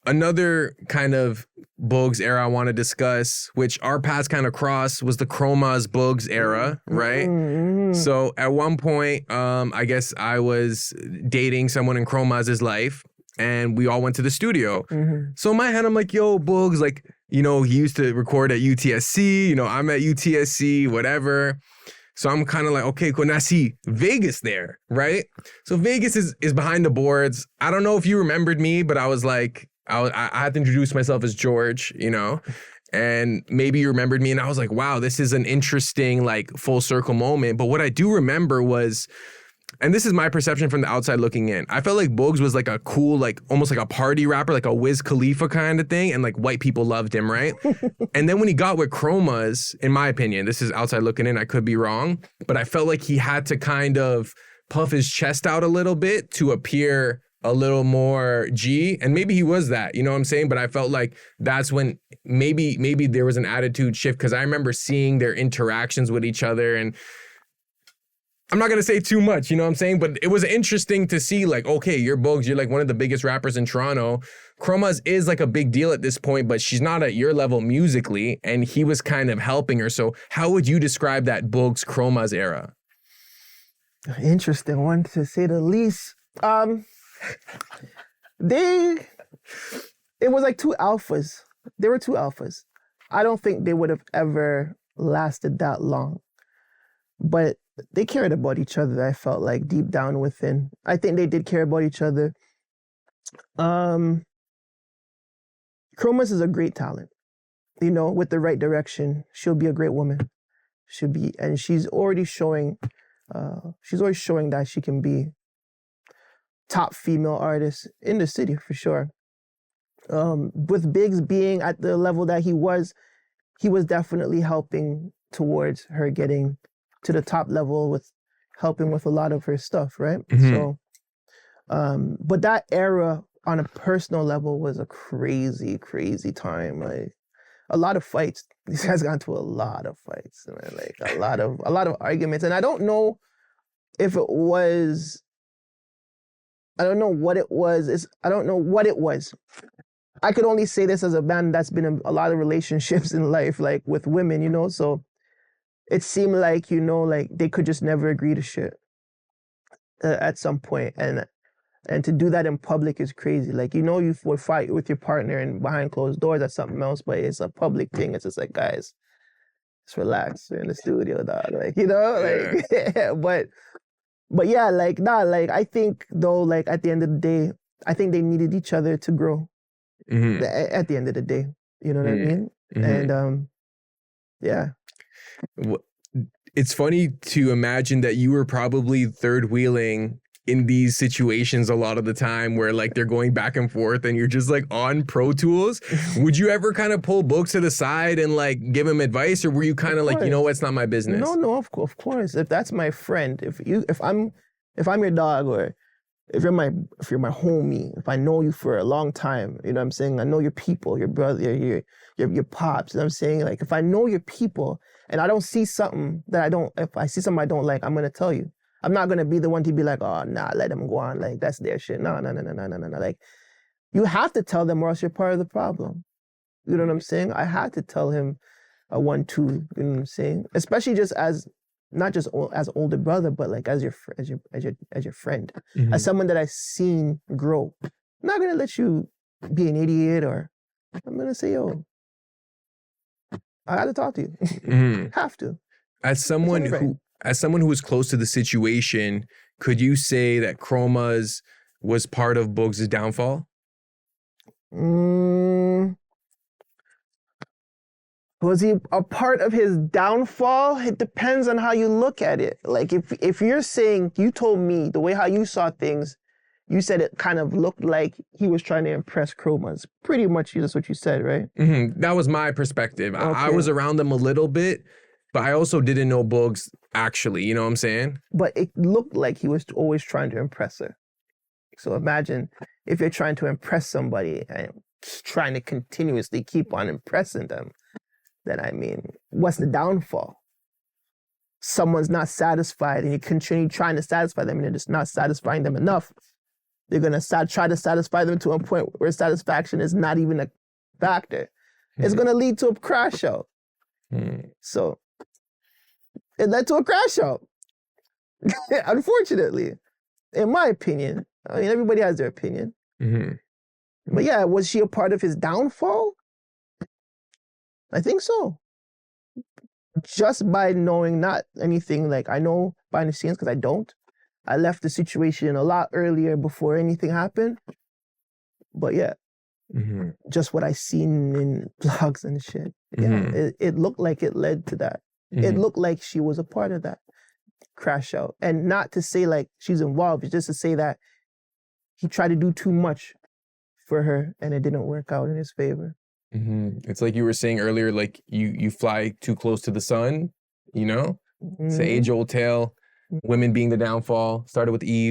another kind of Booggz era I want to discuss, which our paths kind of crossed, was the Chromazz Booggz era, right? Mm-hmm. So at one point, I guess I was dating someone in Chromazz's life, and we all went to the studio. Mm-hmm. So in my head, I'm like, yo, Booggz, like, you know, he used to record at UTSC, you know, I'm at UTSC, whatever. So I'm kind of like, okay, cool. Now I see Vegas there, right? So Vegas is behind the boards. I don't know if you remembered me, but I was like, I had to introduce myself as George, you know, and maybe you remembered me. And I was like, wow, this is an interesting, like, full circle moment. But what I do remember was, and this is my perception from the outside looking in, I felt like Booggz was like a cool, like almost like a party rapper, like a Wiz Khalifa kind of thing. And like white people loved him, right? And then when he got with Chromazz, in my opinion, this is outside looking in, I could be wrong, but I felt like he had to kind of puff his chest out a little bit to appear a little more G. And maybe he was that, you know what I'm saying? But I felt like that's when maybe there was an attitude shift, because I remember seeing their interactions with each other, and I'm not going to say too much, you know what I'm saying? But it was interesting to see, like, okay, you're Booggz, you're like one of the biggest rappers in Toronto. Chromazz is like a big deal at this point, but she's not at your level musically, and he was kind of helping her. So how would you describe that Booggz Chromazz era? Interesting one, to say the least. It was like two alphas. There were two alphas. I don't think they would have ever lasted that long. But they cared about each other, I felt like, deep down within. I think they did care about each other. Chromazz is a great talent. You know, with the right direction, she'll be a great woman. And she's already showing that she can be top female artist in the city, for sure. With Booggz being at the level that he was definitely helping towards her getting to the top level, with helping with a lot of her stuff, right? Mm-hmm. So, but that era on a personal level was a crazy, crazy time. Like, a lot of fights. These guys got into a lot of fights, man. Like a lot of arguments. And I don't know if it was, I don't know what it was. I don't know what it was. I could only say this as a man that's been in a lot of relationships in life, like with women, you know? So it seemed like, you know, like they could just never agree to shit at some point. And to do that in public is crazy. Like, you know, you would fight with your partner and behind closed doors, that's something else, but it's a public thing. It's just like, guys, just relax. We're in the studio, dog. Like, you know, like, yeah, but yeah, like, nah, like, I think though, like, at the end of the day, I think they needed each other to grow. Mm-hmm. At the end of the day, you know what I mean? Mm-hmm. And yeah. It's funny to imagine that you were probably third wheeling in these situations a lot of the time, where like they're going back and forth and you're just like on Pro Tools. Would you ever kind of pull Booggz to the side and like give him advice, or were you kind of like, you know what, it's not my business? No, of course. If that's my friend, if I'm your dog, or if you're my homie, if I know you for a long time, you know what I'm saying? I know your people, your brother, your pops, you know what I'm saying? Like, if I know your people and I don't see something if I see something I don't like, I'm going to tell you. I'm not going to be the one to be like, oh, nah, let them go on. Like, that's their shit. No. Like, you have to tell them, or else you're part of the problem. You know what I'm saying? I had to tell him a 1-2, you know what I'm saying? Especially just not just as older brother, but like as your friend, mm-hmm. as someone that I've seen grow. I'm not gonna let you be an idiot, or I'm gonna say, yo, I got to talk to you. Mm-hmm. Have to. As someone who was close to the situation, could you say that Chromazz was part of Booggz' downfall? Was he a part of his downfall? It depends on how you look at it. Like, if you're saying, you told me the way how you saw things, you said it kind of looked like he was trying to impress Chromazz. Pretty much that's what you said, right? Mm-hmm. That was my perspective. Okay. I was around them a little bit, but I also didn't know Booggz actually, you know what I'm saying? But it looked like he was always trying to impress her. So imagine if you're trying to impress somebody and trying to continuously keep on impressing them, then, I mean, what's the downfall? Someone's not satisfied and you continue trying to satisfy them and you're just not satisfying them enough. They're gonna try to satisfy them to a point where satisfaction is not even a factor. It's gonna lead to a crash out. So it led to a crash out. Unfortunately, in my opinion. I mean, everybody has their opinion. But yeah, was she a part of his downfall? I think so. Just by knowing not anything, like I know behind the scenes because I don't. I left the situation a lot earlier before anything happened. But yeah, just what I seen in blogs and shit. Yeah, it looked like it led to that. It looked like she was a part of that crash out. And not to say like she's involved, it's just to say that he tried to do too much for her and it didn't work out in his favor. It's like you were saying earlier, like you fly too close to the sun, you know? It's an age-old tale. Women being the downfall. Started with Eve.